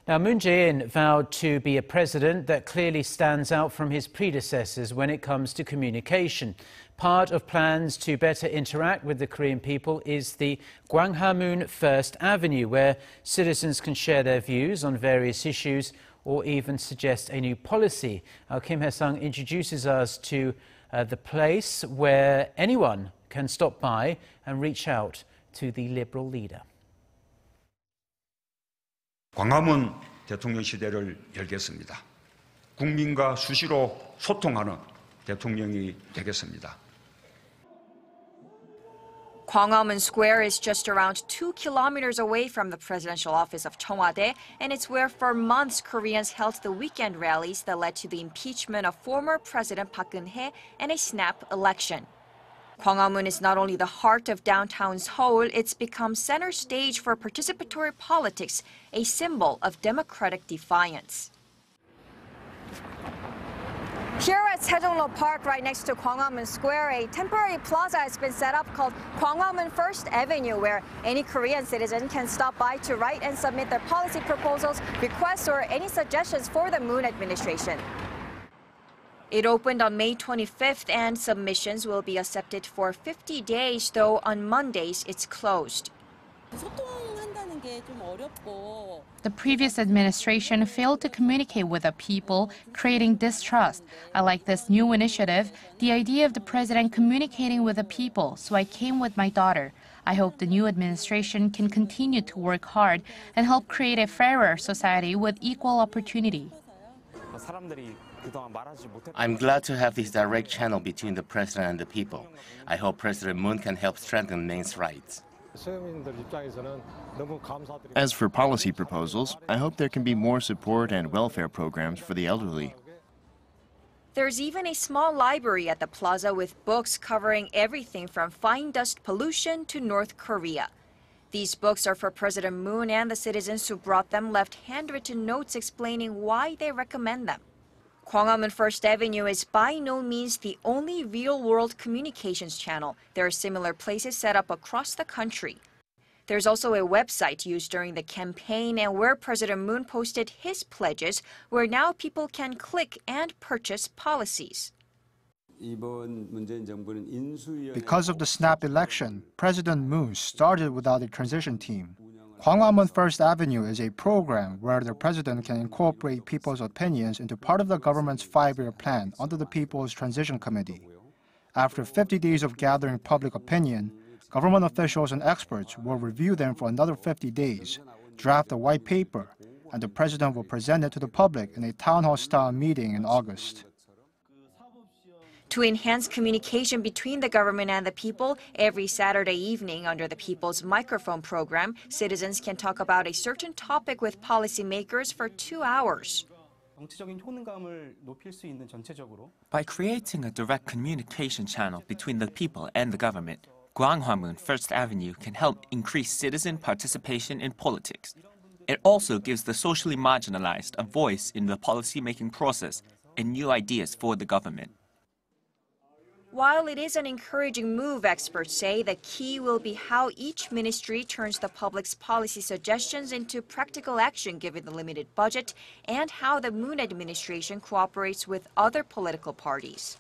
Now, Moon Jae-in vowed to be a president that clearly stands out from his predecessors when it comes to communication. Part of plans to better interact with the Korean people is the Gwanghwamoon First Avenue, where citizens can share their views on various issues or even suggest a new policy. Kim Hyesung introduces us to the place where anyone can stop by and reach out to the Liberal leader. 광화문 대통령 시대를 열겠습니다. 국민과 수시로 소통하는 대통령이 되겠습니다. Gwanghwamun Square is just around 2 kilometers away from the presidential office of Cheong Wa Dae, and it's where for months Koreans held the weekend rallies that led to the impeachment of former President Park Geun-hye and a snap election. Gwanghwamun is not only the heart of downtown Seoul, it's become center stage for participatory politics, a symbol of democratic defiance. Here at Seoul Park, right next to Gwanghwamun Square, a temporary plaza has been set up called Gwanghwamun First Avenue, where any Korean citizen can stop by to write and submit their policy proposals, requests, or any suggestions for the Moon administration. It opened on May 25th, and submissions will be accepted for 50 days, though on Mondays it's closed. The previous administration failed to communicate with the people, creating distrust. I like this new initiative, the idea of the president communicating with the people, so I came with my daughter. I hope the new administration can continue to work hard and help create a fairer society with equal opportunity. I'm glad to have this direct channel between the president and the people. I hope President Moon can help strengthen men's rights. As for policy proposals, I hope there can be more support and welfare programs for the elderly. There's even a small library at the plaza with books covering everything from fine dust pollution to North Korea. These books are for President Moon, and the citizens who brought them left handwritten notes explaining why they recommend them. Gwanghwamun First Avenue is by no means the only real-world communications channel. There are similar places set up across the country. There's also a website used during the campaign and where President Moon posted his pledges, where now people can click and purchase policies. Because of the snap election, President Moon started without a transition team. Gwanghwamun First Avenue is a program where the president can incorporate people's opinions into part of the government's 5-year plan under the People's Transition Committee. After 50 days of gathering public opinion, government officials and experts will review them for another 50 days, draft a white paper, and the president will present it to the public in a town hall-style meeting in August. To enhance communication between the government and the people, every Saturday evening under the People's Microphone program, citizens can talk about a certain topic with policymakers for 2 hours. By creating a direct communication channel between the people and the government, Gwanghwamun First Avenue can help increase citizen participation in politics. It also gives the socially marginalized a voice in the policy-making process and new ideas for the government. While it is an encouraging move, experts say the key will be how each ministry turns the public's policy suggestions into practical action given the limited budget, and how the Moon administration cooperates with other political parties.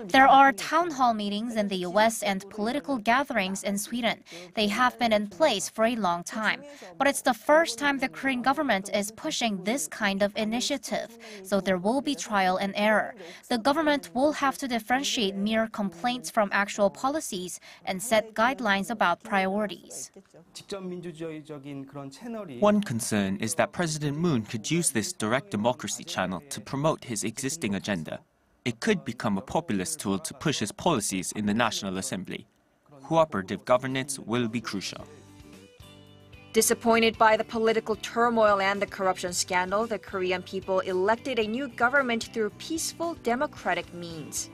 There are town hall meetings in the US and political gatherings in Sweden. They have been in place for a long time. But it's the first time the Korean government is pushing this kind of initiative, so there will be trial and error. The government will have to differentiate mere complaints from actual policies and set guidelines about priorities. One concern is that President Moon could use this direct democracy channel to promote his existing agenda. It could become a populist tool to push his policies in the National Assembly. Cooperative governance will be crucial. Disappointed by the political turmoil and the corruption scandal, the Korean people elected a new government through peaceful democratic means.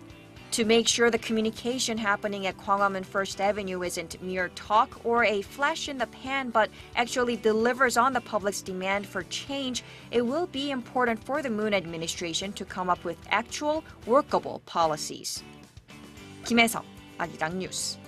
To make sure the communication happening at Gwanghwamun First Avenue isn't mere talk or a flash in the pan, but actually delivers on the public's demand for change, it will be important for the Moon administration to come up with actual, workable policies. Kim Hyesung, Arirang News.